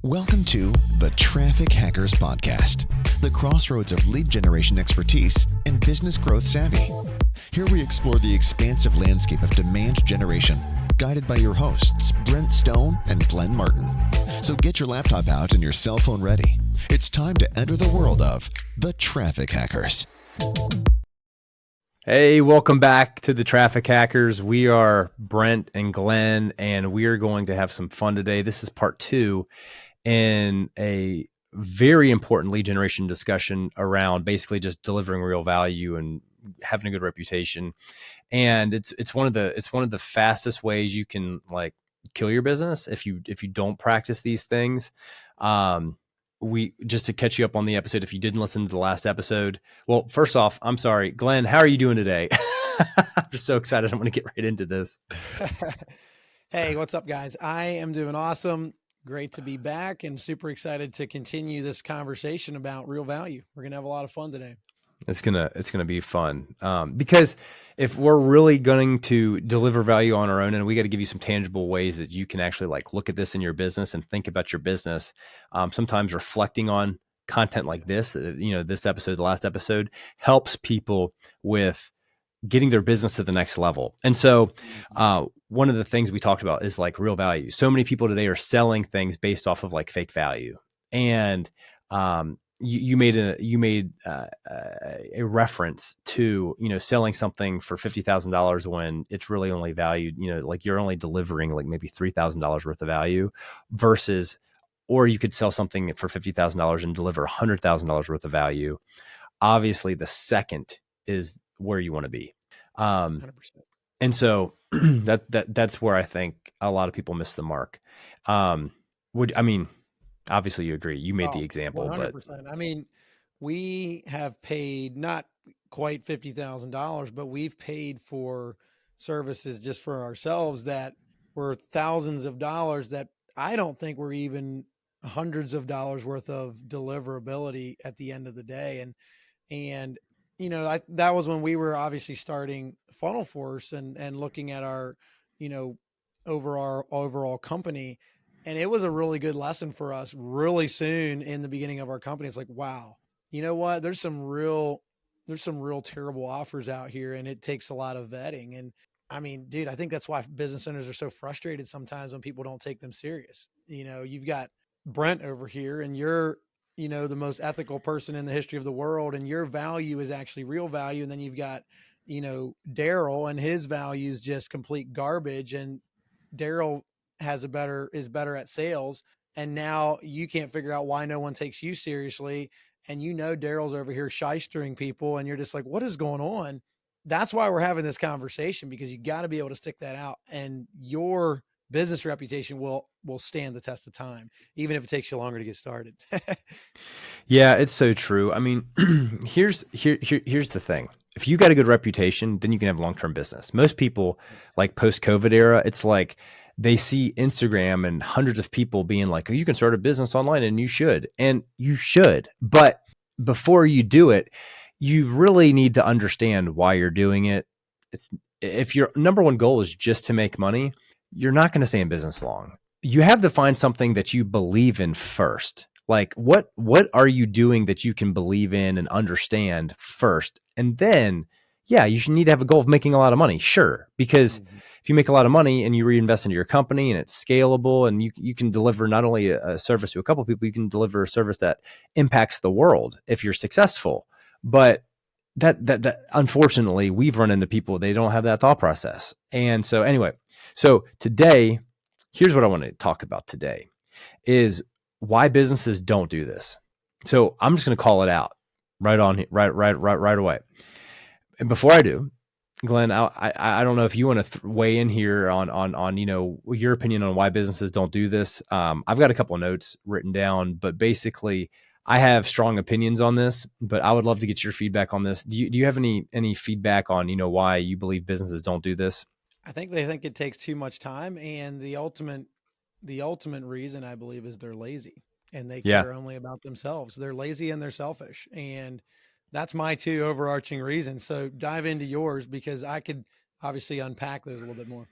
Welcome to the Traffic Hackers Podcast, the crossroads of lead generation expertise and business growth savvy. Here we explore the expansive landscape of demand generation, guided by your hosts, Brent Stone and Glen Martin. So get your laptop out and your cell phone ready. It's time to enter the world of the Traffic Hackers. Hey, welcome back to the Traffic Hackers. We are Brent and Glen, and we are going to have some fun today. This is part 2 in a very important lead generation discussion around basically just delivering real value and having a good reputation. And it's one of the fastest ways you can like kill your business if you don't practice these things. We just to catch you up on the episode, if you didn't listen to the last episode. Well, first off, I'm sorry, Glen, how are you doing today? I'm just so excited. I'm going to get right into this. Hey, what's up, guys? I am doing awesome. Great to be back and super excited to continue this conversation about real value. We're going to have a lot of fun today. It's gonna be fun because if we're really going to deliver value on our own, and we got to give you some tangible ways that you can actually like look at this in your business and think about your business. Sometimes reflecting on content like this, this episode, the last episode, helps people with getting their business to the next level. And so one of the things we talked about is like real value. So many people today are selling things based off of like fake value, and you made a reference to, selling something for $50,000 when it's really only valued, like you're only delivering like maybe $3,000 worth of value versus, or you could sell something for $50,000 and deliver $100,000 worth of value. Obviously the second is where you want to be. 100%. And so that's where I think a lot of people miss the mark. Obviously you agree. You made the example, 100%. but I mean, we have paid not quite $50,000, but we've paid for services just for ourselves that were thousands of dollars that I don't think were even hundreds of dollars worth of deliverability at the end of the day. And that was when we were obviously starting Funnel Force and looking at our, overall company. And it was a really good lesson for us really soon in the beginning of our company. It's like, wow, you know what? There's some real terrible offers out here, and it takes a lot of vetting. And I mean, dude, I think that's why business owners are so frustrated sometimes when people don't take them serious. You've got Brent over here, and you're, the most ethical person in the history of the world, and your value is actually real value. And then you've got, Daryl, and his value is just complete garbage. And Daryl is better at sales. And now you can't figure out why no one takes you seriously. And Daryl's over here shystering people, and you're just like, what is going on? That's why we're having this conversation, because you got to be able to stick that out, and your business reputation will stand the test of time, even if it takes you longer to get started. Yeah, it's so true. I mean, here's the thing. If you got a good reputation, then you can have long-term business. Most people, like post-COVID era, it's like they see Instagram and hundreds of people being like, oh, you can start a business online, and you should. And you should. But before you do it, you really need to understand why you're doing it. If your number one goal is just to make money, you're not going to stay in business long. You have to find something that you believe in first. Like what are you doing that you can believe in and understand first? And then, yeah, you should need to have a goal of making a lot of money. Sure. Because if you make a lot of money and you reinvest into your company and it's scalable, and you can deliver not only a service to a couple of people, you can deliver a service that impacts the world if you're successful. But that unfortunately, we've run into people, they don't have that thought process. And so anyway, so today, here's what I want to talk about today is why businesses don't do this. So I'm just going to call it out right away. And before I do, Glen, I don't know if you want to weigh in here on your opinion on why businesses don't do this. I've got a couple of notes written down, but basically I have strong opinions on this, but I would love to get your feedback on this. Do you have any feedback on, why you believe businesses don't do this? I think they think it takes too much time, and the ultimate reason, I believe, is they're lazy, and they care only about themselves. They're lazy and they're selfish, and that's my two overarching reasons. So dive into yours, because I could obviously unpack those a little bit more.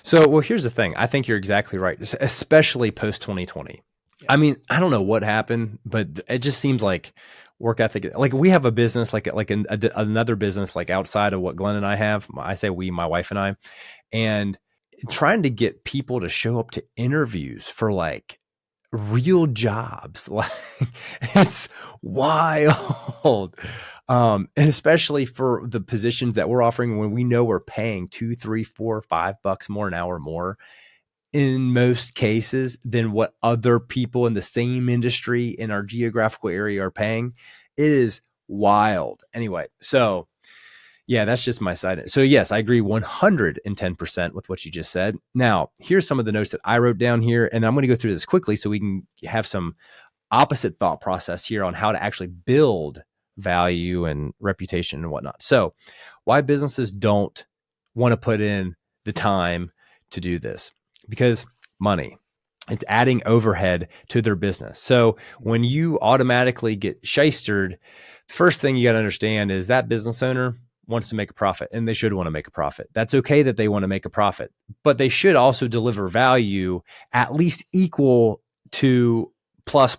So, well, here's the thing. I think you're exactly right, especially post 2020. I mean, I don't know what happened, but it just seems like work ethic. Like we have a business, another business, like outside of what Glenn and I have. I say we, my wife and I, and trying to get people to show up to interviews for like real jobs. Like it's wild. And especially for the positions that we're offering when we know we're paying $2, $3, $4, $5 more an hour more in most cases than what other people in the same industry in our geographical area are paying. It is wild. Anyway, so yeah, that's just my side. So yes, I agree 110% with what you just said. Now, here's some of the notes that I wrote down here, and I'm going to go through this quickly so we can have some opposite thought process here on how to actually build value and reputation and whatnot. So why businesses don't want to put in the time to do this? Because money. It's adding overhead to their business. So when you automatically get shystered, the first thing you got to understand is that business owner wants to make a profit, and they should want to make a profit. That's okay that they want to make a profit, but they should also deliver value at least equal to plus,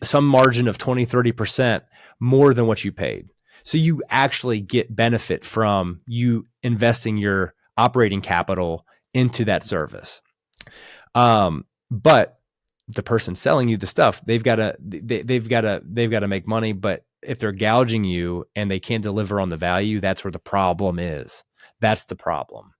some margin of 20, 30% more than what you paid. So you actually get benefit from you investing your operating capital into that service. But the person selling you the stuff, they've got to make money. But if they're gouging you and they can't deliver on the value, that's where the problem is. That's the problem.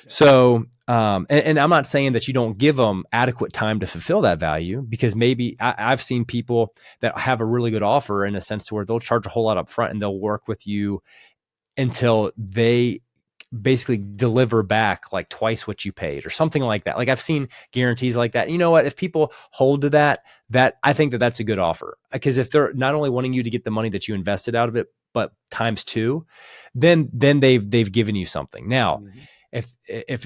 So, and I'm not saying that you don't give them adequate time to fulfill that value, because maybe I've seen people that have a really good offer in a sense to where they'll charge a whole lot up front and they'll work with you until they basically deliver back like twice what you paid or something like that. Like I've seen guarantees like that. You know what? If people hold to that I think that that's a good offer, because if they're not only wanting you to get the money that you invested out of it, but times two, then they've given you something. Now, if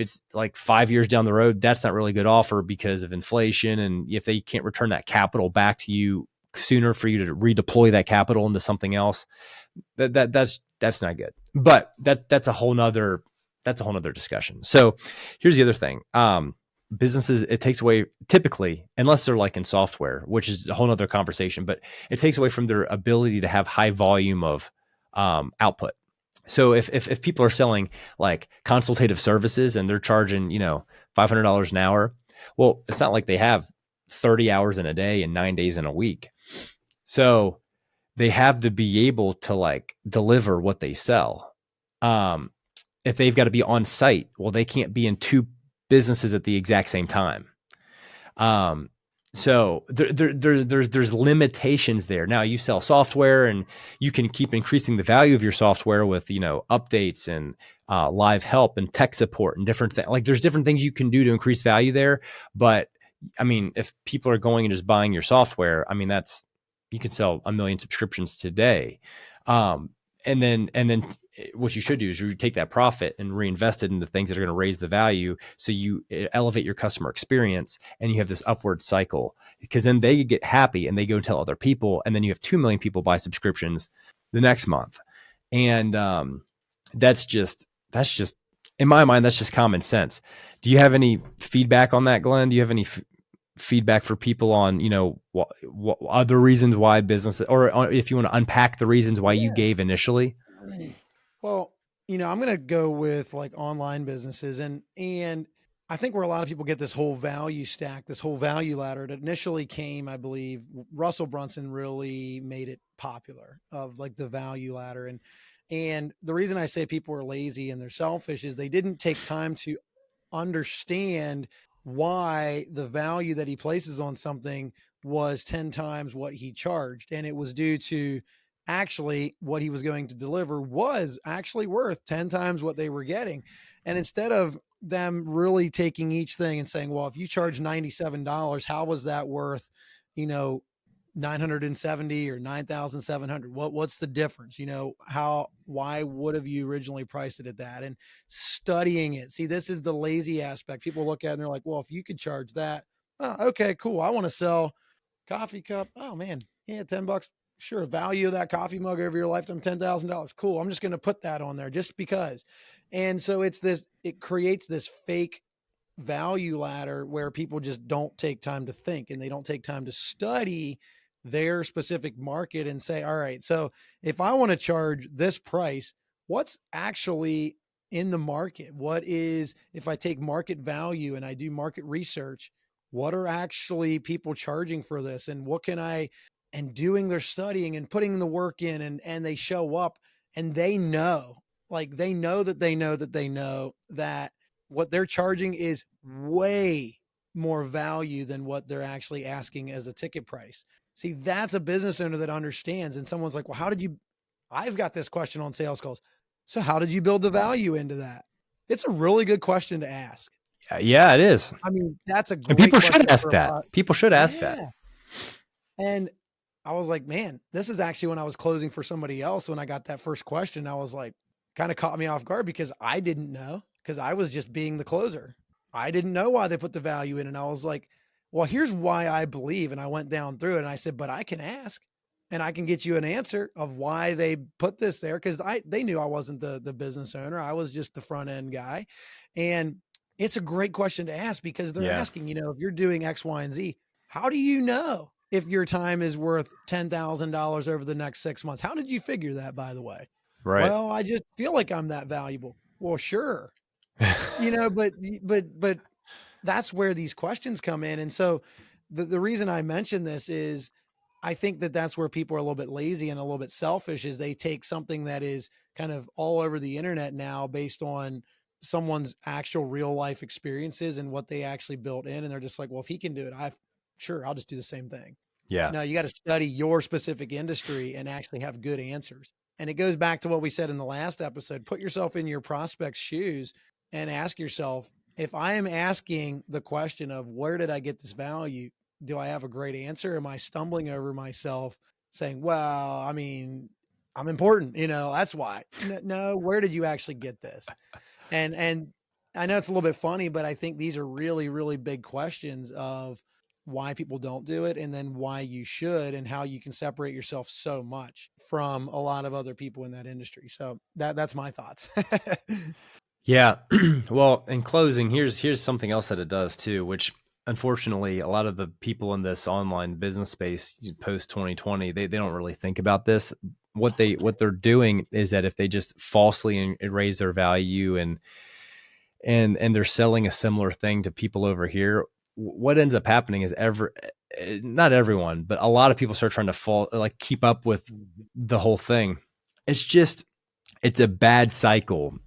it's like 5 years down the road, that's not really a good offer because of inflation. And if they can't return that capital back to you sooner for you to redeploy that capital into something else, that's not good. But that's a whole nother discussion. So here's the other thing. Businesses, it takes away, typically, unless they're like in software, which is a whole nother conversation, but it takes away from their ability to have high volume of output. So if people are selling like consultative services and they're charging, $500 an hour, well, it's not like they have 30 hours in a day and 9 days in a week. So they have to be able to like deliver what they sell. If they've got to be on site, well, they can't be in two businesses at the exact same time. So there's limitations there. Now you sell software and you can keep increasing the value of your software with, updates and live help and tech support and different things. Like there's different things you can do to increase value there. But I mean, if people are going and just buying your software, I mean, you can sell 1 million subscriptions today. And then what you should do is you take that profit and reinvest it into things that are going to raise the value. So you elevate your customer experience and you have this upward cycle, because then they get happy and they go tell other people. And then you have 2 million people buy subscriptions the next month. And that's just, in my mind, that's just common sense. Do you have any feedback on that, Glenn? Do you have any feedback for people on, what other reasons why business, or if you want to unpack the reasons why you gave initially? Well, I'm going to go with like online businesses and I think where a lot of people get this whole value stack, this whole value ladder, it initially came, I believe, Russell Brunson really made it popular, of like the value ladder. And the reason I say people are lazy and they're selfish is they didn't take time to understand why the value that he places on something was 10 times what he charged. And it was due to actually what he was going to deliver was actually worth 10 times what they were getting. And instead of them really taking each thing and saying, well, if you charge $97, how was that worth, 970 or 9,700? What's the difference? Why would have you originally priced it at that? And studying it. See, this is the lazy aspect. People look at it and they're like, well, if you could charge that, oh, okay, cool. I want to sell coffee cup. Oh man. Yeah. $10. Sure. Value of that coffee mug over your lifetime, $10,000. Cool. I'm just going to put that on there just because. And so it creates this fake value ladder where people just don't take time to think and they don't take time to study their specific market and say, all right, so if I want to charge this price, what's actually in the market? What is, if I take market value and I do market research, what are actually people charging for this? And what can I, and doing their studying and putting the work in, and they show up and they know, like they know that they know that they know that what they're charging is way more value than what they're actually asking as a ticket price. See, that's a business owner that understands. And someone's like, well, how did you, I've got this question on sales calls. So how did you build the value into that? It's a really good question to ask. Yeah, it is. I mean, that's a great And people question should ask for a that. lot. People should ask Yeah. that. And I was like, man, this is actually when I was closing for somebody else. When I got that first question, I was like, kind of caught me off guard because I didn't know, because I was just being the closer. I didn't know why they put the value in. And I was like, well, here's why I believe. And I went down through it and I said, but I can ask and I can get you an answer of why they put this there. Cause they knew I wasn't the business owner. I was just the front end guy. And it's a great question to ask because they're asking, if you're doing X, Y, and Z, how do you know if your time is worth $10,000 over the next 6 months? How did you figure that, by the way? Right. Well, I just feel like I'm that valuable. Well, sure. But that's where these questions come in. And so the reason I mention this is I think that that's where people are a little bit lazy and a little bit selfish is they take something that is kind of all over the internet now based on someone's actual real life experiences and what they actually built in. And they're just like, well, if he can do it, I'll just do the same thing. Yeah. No, you got to study your specific industry and actually have good answers. And it goes back to what we said in the last episode. Put yourself in your prospect's shoes and ask yourself, if I am asking the question of where did I get this value? Do I have a great answer? Am I stumbling over myself saying, well, I mean, I'm important, that's why. No, where did you actually get this? And I know it's a little bit funny, but I think these are really, really big questions of why people don't do it and then why you should and how you can separate yourself so much from a lot of other people in that industry. So that's my thoughts. Yeah. Well, in closing, here's something else that it does too, which unfortunately a lot of the people in this online business space post 2020, they don't really think about this. What they're doing is that if they just falsely raise their value and they're selling a similar thing to people over here, what ends up happening is not everyone, but a lot of people start trying to keep up with the whole thing. It's a bad cycle.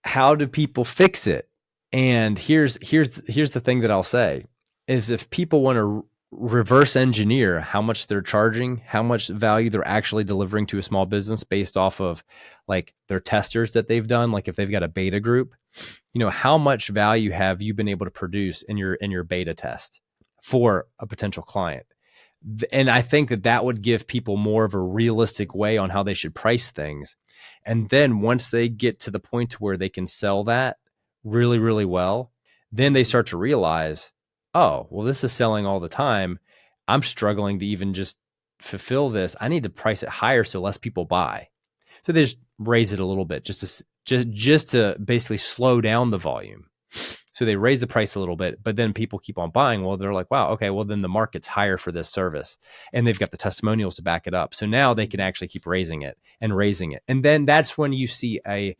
How do people fix it? And here's the thing that I'll say is if people want to reverse engineer how much they're charging, how much value they're actually delivering to a small business based off of like their testers that they've done, like if they've got a beta group, how much value have you been able to produce in your beta test for a potential client? And I think that would give people more of a realistic way on how they should price things. And then once they get to the point where they can sell that really, really well, then they start to realize, oh, well, this is selling all the time. I'm struggling to even just fulfill this. I need to price it higher so less people buy. So they just raise it a little bit just to basically slow down the volume. So they raise the price a little bit, but then people keep on buying. Well, they're like, wow, okay, well then the market's higher for this service and they've got the testimonials to back it up. So now they can actually keep raising it. And then that's when you see a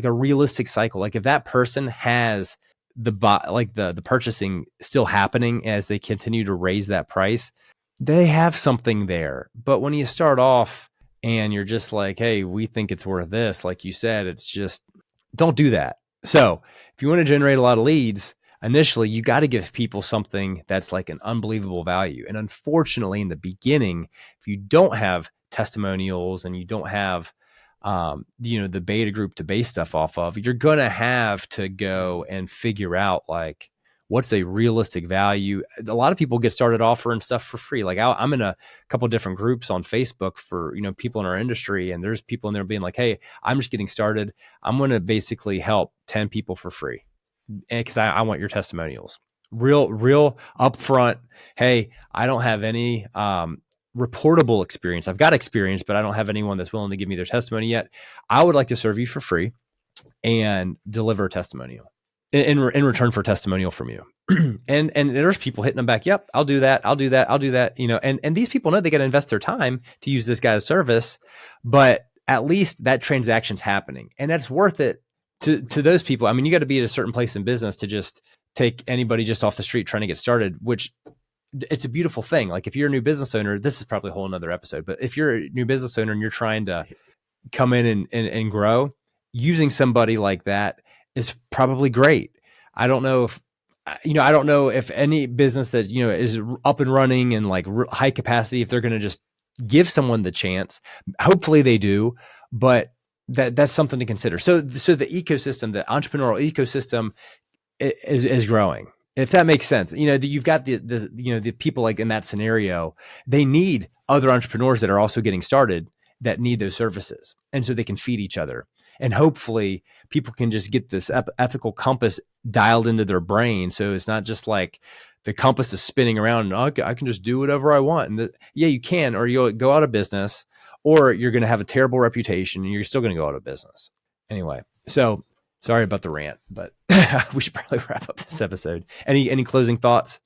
realistic cycle. Like if that person has the purchasing still happening as they continue to raise that price, they have something there. But when you start off and you're just like, hey, we think it's worth this, like you said, it's just, don't do that. So if you want to generate a lot of leads, initially you got to give people something that's like an unbelievable value. And unfortunately, in the beginning, if you don't have testimonials and you don't have the beta group to base stuff off of, you're going to have to go and figure out like what's a realistic value. A lot of people get started offering stuff for free. Like I'm in a couple of different groups on Facebook for, people in our industry, and there's people in there being like, hey, I'm just getting started. I'm going to basically help 10 people for free because I want your testimonials. Real upfront. Hey, I don't have any reportable experience. I've got experience, but I don't have anyone that's willing to give me their testimony yet. I would like to serve you for free. and deliver a testimonial in return for a testimonial from you. and there's people hitting them back. Yep, I'll do that. I'll do that. I'll do that. You know, and these people know they got to invest their time to use this guy's service, but at least that transaction's happening, and that's worth it to those people. I mean, you got to be at a certain place in business to just take anybody just off the street trying to get started, which it's a beautiful thing. Like if you're a new business owner, this is probably a whole nother episode, but if you're a new business owner and you're trying to come in and grow, using somebody like that is probably great. I don't know if any business that, you know, is up and running and like high capacity, if they're going to just give someone the chance. Hopefully they do, but that's something to consider. So the ecosystem, the entrepreneurial ecosystem is growing. If that makes sense, you know, you've got the people like in that scenario, they need other entrepreneurs that are also getting started that need those services. And so they can feed each other. And hopefully people can just get this ethical compass dialed into their brain. So it's not just like the compass is spinning around and I can just do whatever I want. And yeah, you can, or you'll go out of business, or you're going to have a terrible reputation and you're still going to go out of business. Anyway, so sorry about the rant, but we should probably wrap up this episode. Any closing thoughts?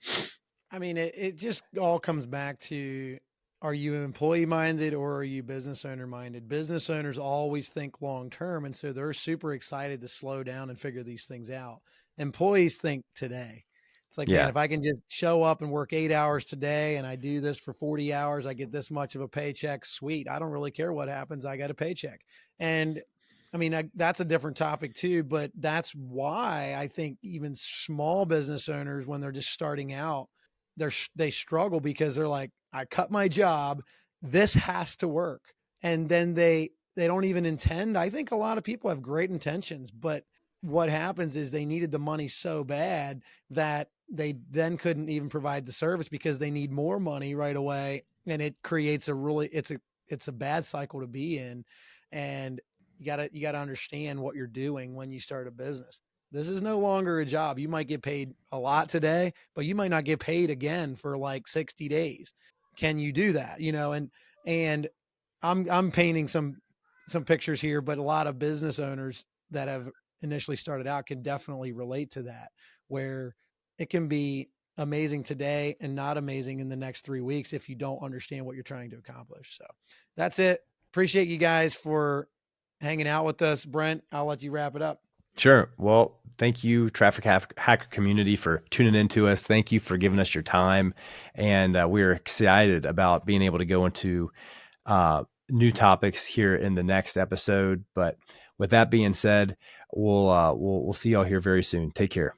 I mean, it just all comes back to, are you employee minded or are you business owner minded? Business owners always think long term. And so they're super excited to slow down and figure these things out. Employees think today. It's like, man, if I can just show up and work 8 hours today and I do this for 40 hours, I get this much of a paycheck. Sweet. I don't really care what happens. I got a paycheck. And I mean, that's a different topic too, but that's why I think even small business owners, when they're just starting out, they struggle because they're like, I cut my job. This has to work. And then they don't even intend. I think a lot of people have great intentions, but what happens is they needed the money so bad that they then couldn't even provide the service because they need more money right away. And it creates it's a bad cycle to be in. And you gotta understand what you're doing when you start a business. This is no longer a job. You might get paid a lot today, but you might not get paid again for like 60 days. Can you do that? You know, and I'm painting some pictures here, but a lot of business owners that have initially started out can definitely relate to that, where it can be amazing today and not amazing in the next 3 weeks if you don't understand what you're trying to accomplish. So that's it. Appreciate you guys for hanging out with us. Brent, I'll let you wrap it up. Sure. Well, thank you, Traffic Hacker community, for tuning in to us. Thank you for giving us your time. And we're excited about being able to go into new topics here in the next episode. But with that being said, we'll see y'all here very soon. Take care.